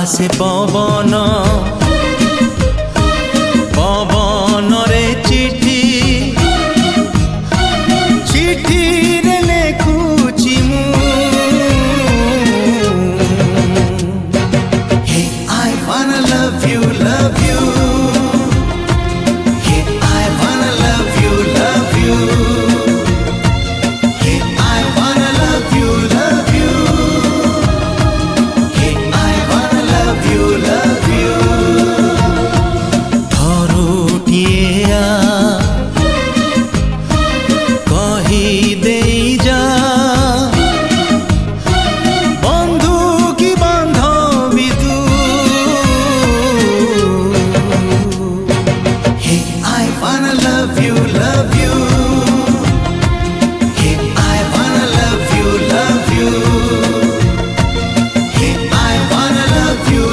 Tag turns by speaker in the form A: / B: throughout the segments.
A: आसे पवन पवन रे चिठी चिठी रे लेखुची मु हे I wanna love you hey I wanna love you hey I wanna love you hey I wanna love you थरुटिया कही दे जा बंधु की बांधवी तू हे I wanna love you hey I wanna love you hey I wanna love you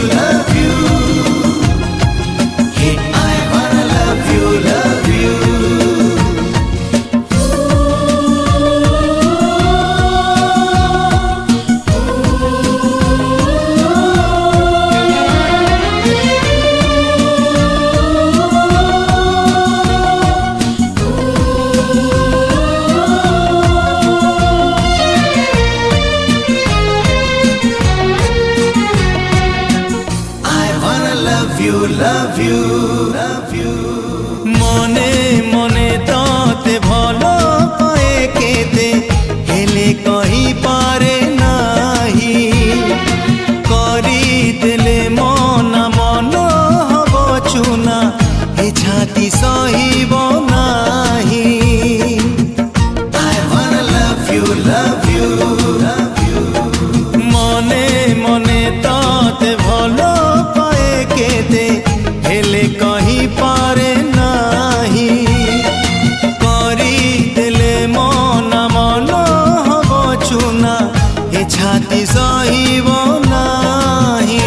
A: hey I wanna love you love you मने मने ताते भलो पाए केते हेले कही पारे नाही करी देले मना मन हब चुना हे छाती सहिब नाही I wanna love you मने मने ताते भलो पाए केते हेले कही पारे नाही करी देले मना मन हब चुना ए छाती सहिब नाही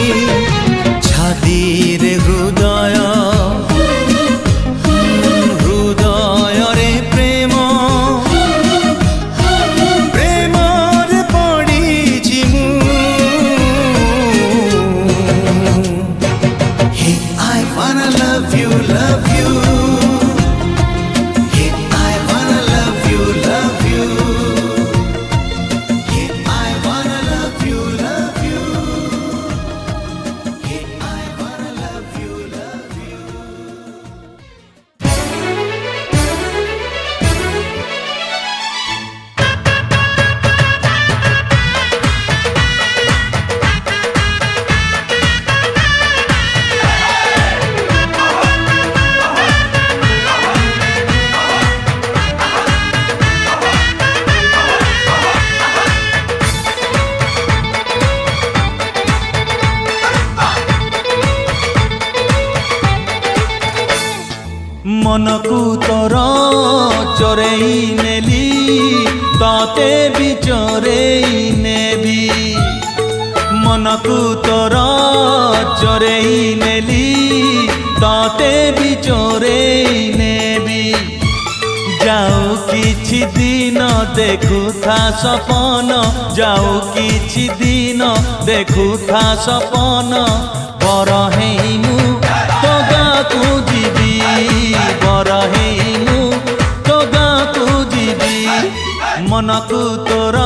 A: छाती रे हृदय हृदय रे प्रेम प्रेम रे पड़ीछि मु हे I wanna love you hey I wanna love you hey I wanna love you hey I wanna love you मनकू तोर चोरेई नेली ताते भी चोरेई नेबी मनकू तोर चोरेई नेली ताते भी चोरेई नेबी जाऊ किछि दिन देखु था सपन जाऊ किछि दिन देखु था सपन बर हेई मु तो गाकू जीवी बर हेई मु तो गाकू जीवी मनकू तोर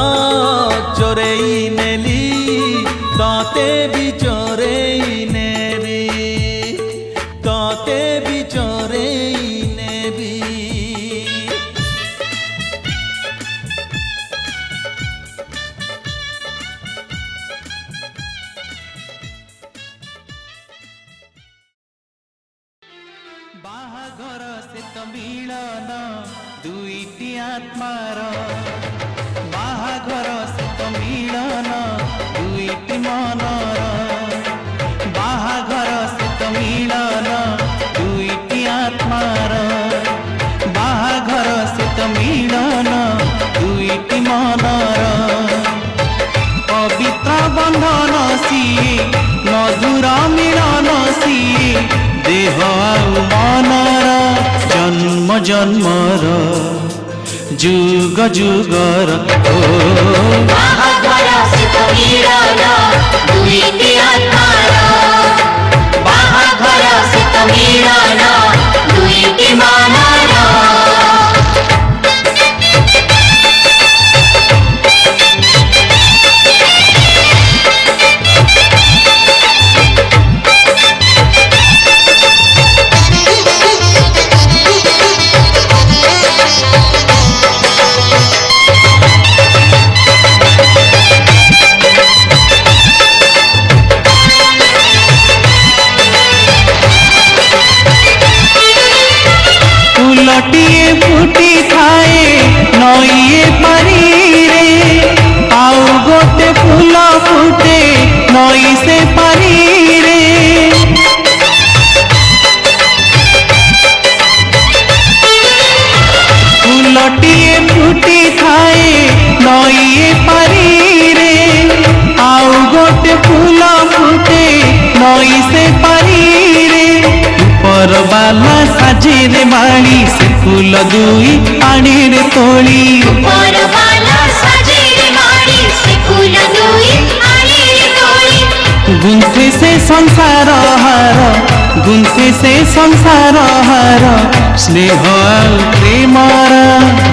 A: चोरेई नेली ताते भी चोरेई नेबी ताते भी चोरेई नेबी बाहाघर से तो मिलन दुईटी आत्मार बाहाघर से तो मिलन दुईटी मनर बाहाघर से तो मिलन दुईटी आत्मार बाहाघर से तो मिलन दुईटी मनर पवित्र बंधन सिए मधुर मिलन सिए देह मनर जन्म जन्मर जुग जुगर ओ
B: बाहाघर से तो मिलन दुईटी आत्मार मिलन दुईटी मनर
A: फूलटिए फुटी थाए नईए पारी रे आउ गोटे फूल फुटे नई से पारी रे फूलटिए फुटी थाए नईए पारी रे आउ गोटे फूल फुटे नई से पारी रे परबाला साजे रे माली से फूल दुई पानी रे तोली
B: परबाला साजे रे माली से फूल दुई पानी रे तोली
A: गुंथे से संसार हार गुंथे से संसार हार स्नेह प्रेमर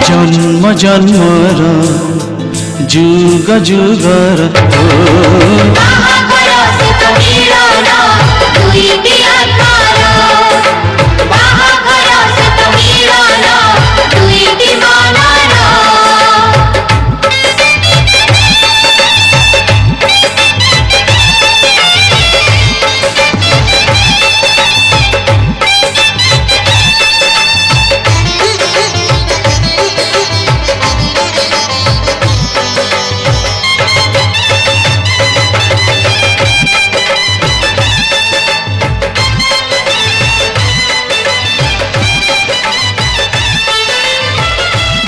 A: जन्म जन्मर जुग जुगर
B: बाहाघर सुख मिलन दुईटी आत्मार बाहाघर सुख मिलन दुईटी मनर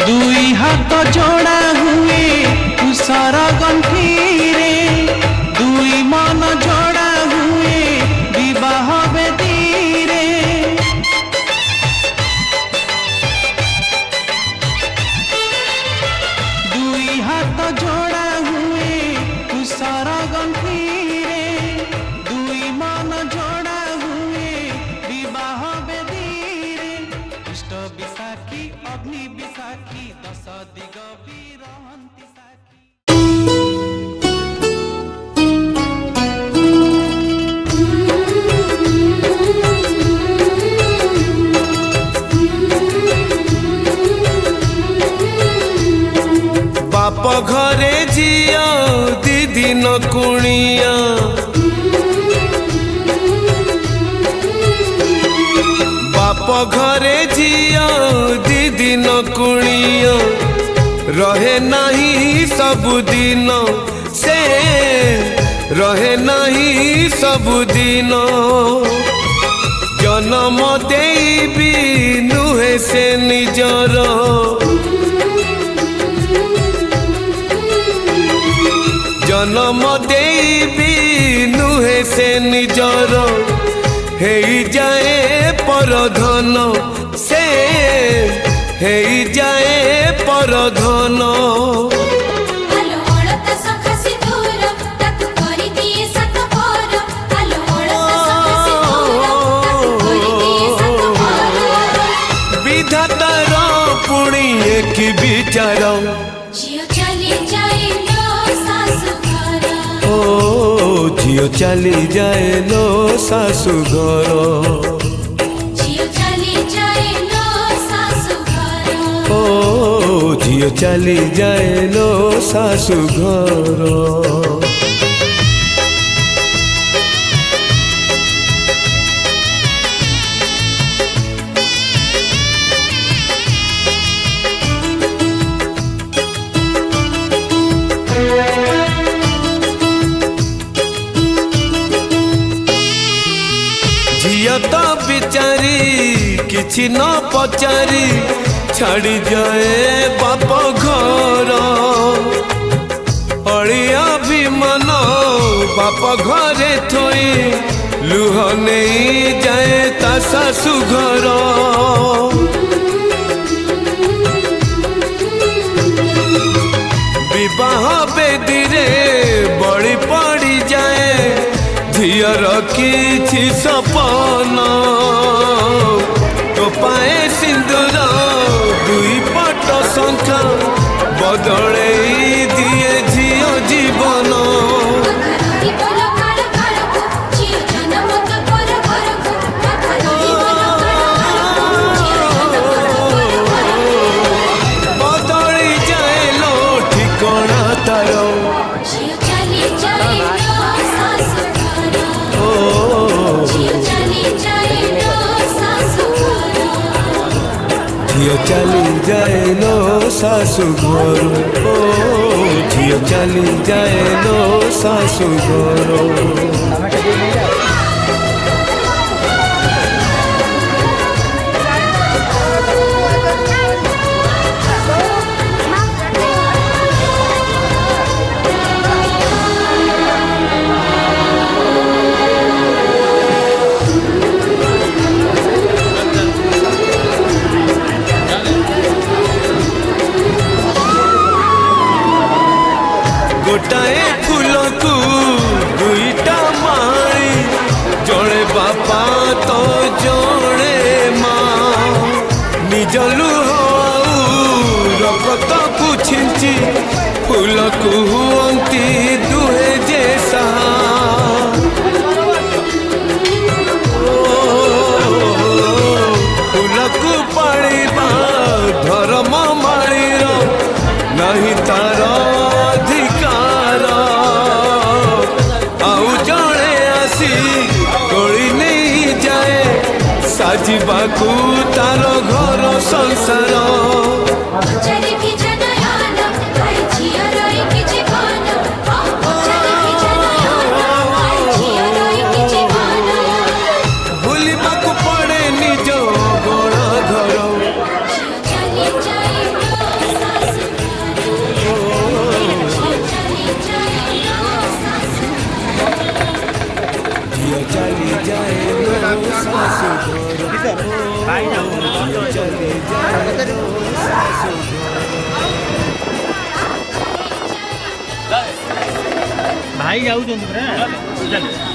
A: दुई हाथ जोड़ा हुए तुषार गंठी रे दुई मन जोड़ा हुए विवाह बेदी रे दुई हाथ जोड़ा हुए तुषार गंठी रे दुई मन जोड़ा हुए विवाह बेदी रे इष्ट विशाखी अग्नि विशाखी दश दिग विरहंती साखी
C: बाप घरे झिया दीदी न कुणिया बाप घरे झिया दीदी न कुणिया रहे नहीं सबुदिन से रहे नहीं सबुदिन जन्म देवी नुहे से निजर जन्म देवी नुहे से निजर हे जाए परधन से हे जाए परधन विधातार पुणी एक विचार
B: झियो चली जाए लो सासु घर
C: ओ झियो चली जाए लो सासु घर
B: झियो चली जाए लो सासु घर
C: ओ झियो चली जाए लो सासु घर झिया तो बिचारी किछि न पचारी छाड़ी जाए बाप घर अड़िया भी मन बाप घरे थोई लुह नहीं जाए ता सासु घर विवाह बेदी रे बड़ी पड़ी जाए झिया ଝିଅର କିଛି ସପନ ତୋ ପାଇଁ ସିନ୍ଦୁର ଦୁଇ ପଟ ଶଙ୍ଖ ବଦଳେଇ ଦିଏ ଝିଅ ଜୀବନ ବଦଳି ଯାଏ ଲୋ ଠିକଣା ତାର
B: ଝିଅ ଚାଲି ଯାଏ ଲୋ ଶାଶୁ ଘର ଝିଅ ଚାଲି ଯାଏ ଲୋ ଶାଶୁ ଘର गोटाए फूलकू दुईटा माड़ी जड़े बापा तो जड़े माँ निज लुह रक्त को छिंची फूलकू अंती दुहे जैसा फूलकू पाड़ीबा धर्म माड़ीर नहीं तार साजिबाकू तार घर संसार भूलिबाकू पड़े निज गण घर झियो चली जाए
A: भाई जाऊँ